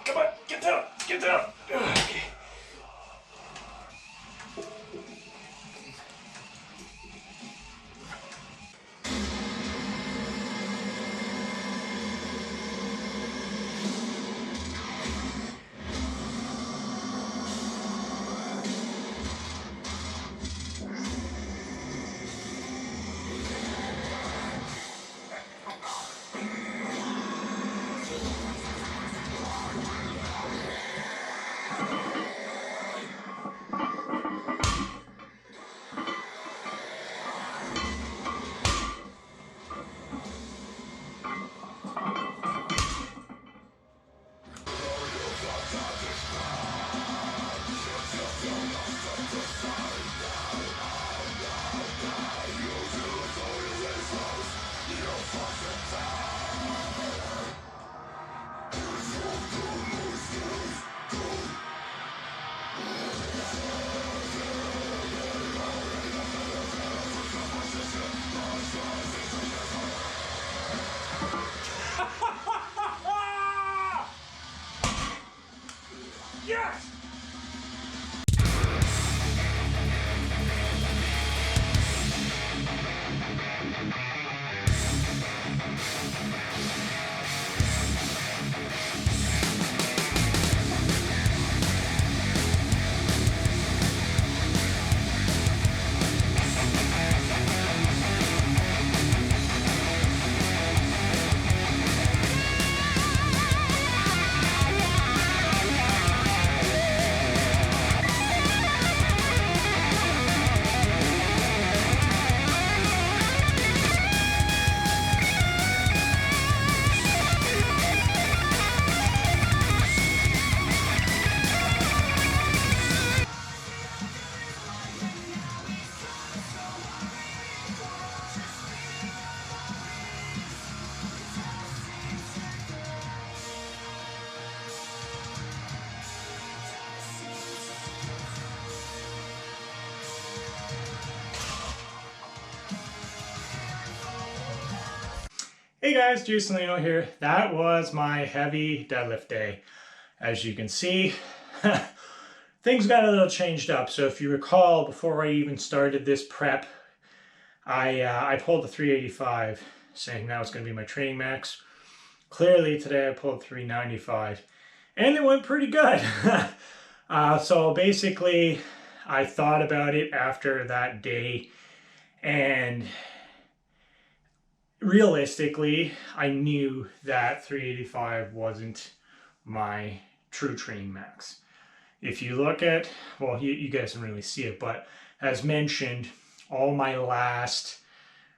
Come on, get down, get down. Okay. Yes! Hey guys, JasonLeeno here. That was my heavy deadlift day. As you can see, things got a little changed up. So if you recall, before I even started this prep, I pulled the 385, saying that was going to be my training max. Clearly today I pulled 395, and it went pretty good. So basically, I thought about it after that day, and realistically, I knew that 385 wasn't my true training max. If you look at, well, you guys can really see it, but as mentioned, all my last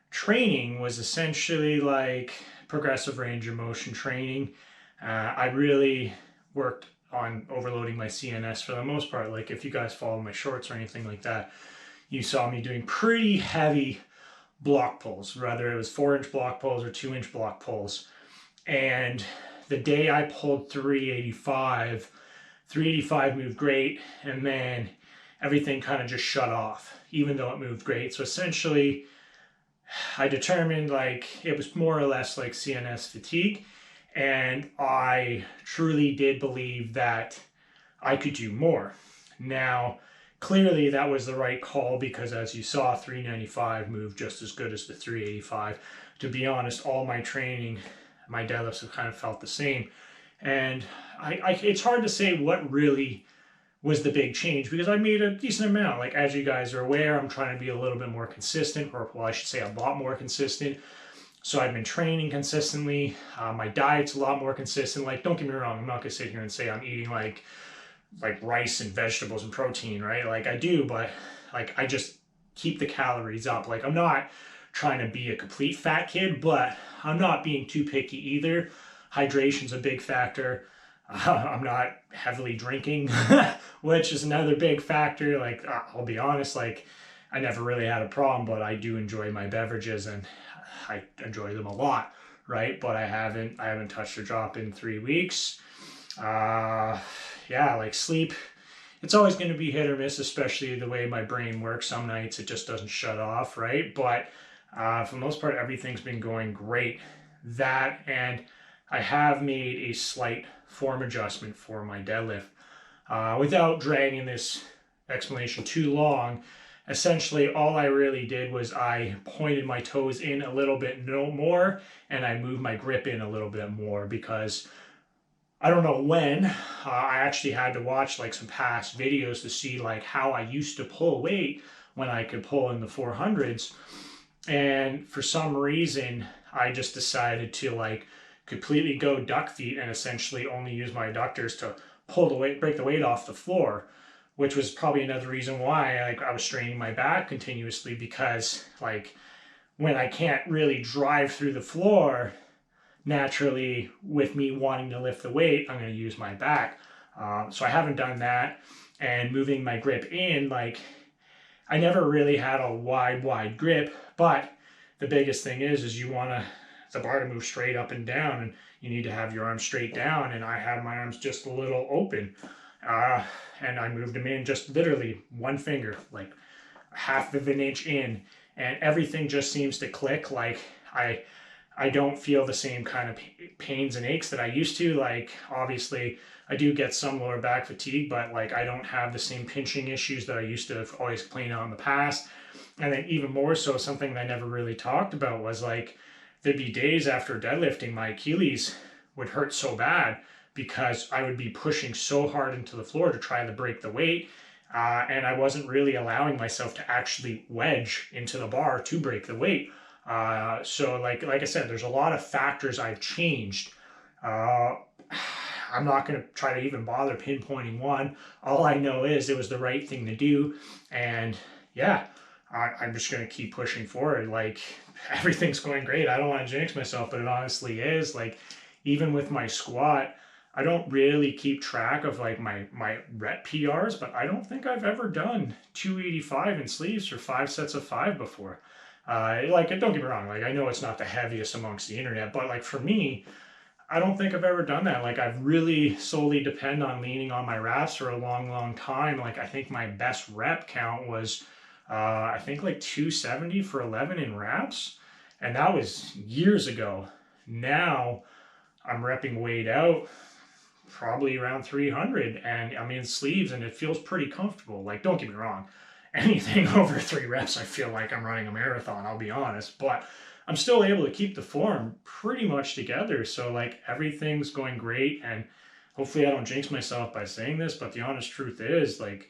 training was essentially like progressive range of motion training. I really worked on overloading my CNS for the most part. Like if you guys follow my shorts or anything like that, you saw me doing pretty heavy block pulls, whether it was 4-inch block pulls or 2-inch block pulls. And the day I pulled 385 moved great, and then everything kind of just shut off, even though it moved great. So essentially, I determined like it was more or less like CNS fatigue, and I truly did believe that I could do more. Now, clearly that was the right call, because as you saw, 395 moved just as good as the 385. To be honest, all my training, my deadlifts have kind of felt the same. And it's hard to say what really was the big change, because I made a decent amount. Like, as you guys are aware, I'm trying to be a little bit more consistent, or well, I should say a lot more consistent. So I've been training consistently. My diet's a lot more consistent. Like, don't get me wrong, I'm not gonna sit here and say I'm eating like rice and vegetables and protein, right? Like I do, but like I just keep the calories up. Like I'm not trying to be a complete fat kid, but I'm not being too picky either. Hydration's a big factor. I'm not heavily drinking, which is another big factor. Like I'll be honest, like I never really had a problem, but I do enjoy my beverages and I enjoy them a lot, right? But I haven't touched a drop in 3 weeks. Yeah, like sleep, it's always going to be hit or miss, especially the way my brain works. Some nights it just doesn't shut off, right? But for the most part, everything's been going great. That and I have made a slight form adjustment for my deadlift. Without dragging this explanation too long, essentially all I really did was I pointed my toes in a little bit more, and I moved my grip in a little bit more, because I don't know when, I actually had to watch like some past videos to see like how I used to pull weight when I could pull in the 400s. And for some reason, I just decided to like completely go duck feet and essentially only use my adductors to pull the weight, break the weight off the floor, which was probably another reason why like I was straining my back continuously, because like when I can't really drive through the floor, naturally with me wanting to lift the weight, I'm going to use my back. So I haven't done that. And moving my grip in, like I never really had a wide grip, but the biggest thing is you want the bar to move straight up and down, and you need to have your arms straight down, and I had my arms just a little open, and I moved them in just literally one finger, like half of an inch in, and everything just seems to click. Like I don't feel the same kind of pains and aches that I used to. Like obviously I do get some lower back fatigue, but like I don't have the same pinching issues that I used to have always complained on in the past. And then even more so, something that I never really talked about was like there'd be days after deadlifting my Achilles would hurt so bad because I would be pushing so hard into the floor to try to break the weight, and I wasn't really allowing myself to actually wedge into the bar to break the weight. So like I said, there's a lot of factors I've changed. I'm not going to try to even bother pinpointing one. All I know is it was the right thing to do. And yeah, I'm just going to keep pushing forward. Like everything's going great. I don't want to jinx myself, but it honestly is. Like even with my squat, I don't really keep track of like my rep PRs, but I don't think I've ever done 285 in sleeves for 5 sets of 5 before. Like, don't get me wrong, like I know it's not the heaviest amongst the internet, but like for me, I don't think I've ever done that. Like I've really solely depend on leaning on my wraps for a long time. Like I think my best rep count was I think like 270 for 11 in wraps, and that was years ago. Now I'm repping weight out probably around 300, and I'm in sleeves, and it feels pretty comfortable. Like don't get me wrong, anything over 3 reps I feel like I'm running a marathon, I'll be honest, but I'm still able to keep the form pretty much together. So like everything's going great, and hopefully I don't jinx myself by saying this, but the honest truth is like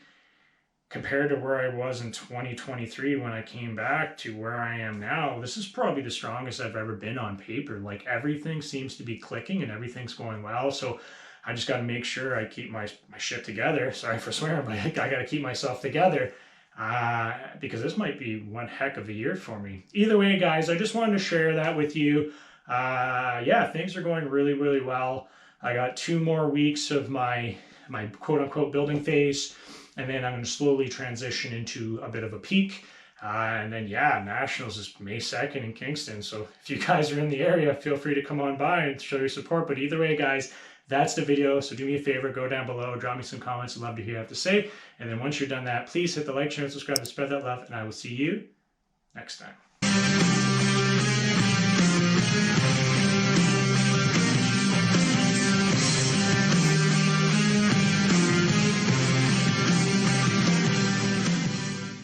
compared to where I was in 2023 when I came back to where I am now, this is probably the strongest I've ever been on paper. Like everything seems to be clicking and everything's going well. So I just got to make sure I keep my shit together. Sorry for swearing, but I got to keep myself together. Because this might be one heck of a year for me. Either way, guys, I just wanted to share that with you. Yeah, things are going really well. I got 2 more weeks of my quote-unquote building phase, and then I'm going to slowly transition into a bit of a peak. And then, yeah, Nationals is May 2nd in Kingston. So if you guys are in the area, feel free to come on by and show your support. But either way, guys, that's the video. So do me a favor, go down below, drop me some comments. I'd love to hear what you have to say. And then once you're done that, please hit the like, share, and subscribe to spread that love. And I will see you next time.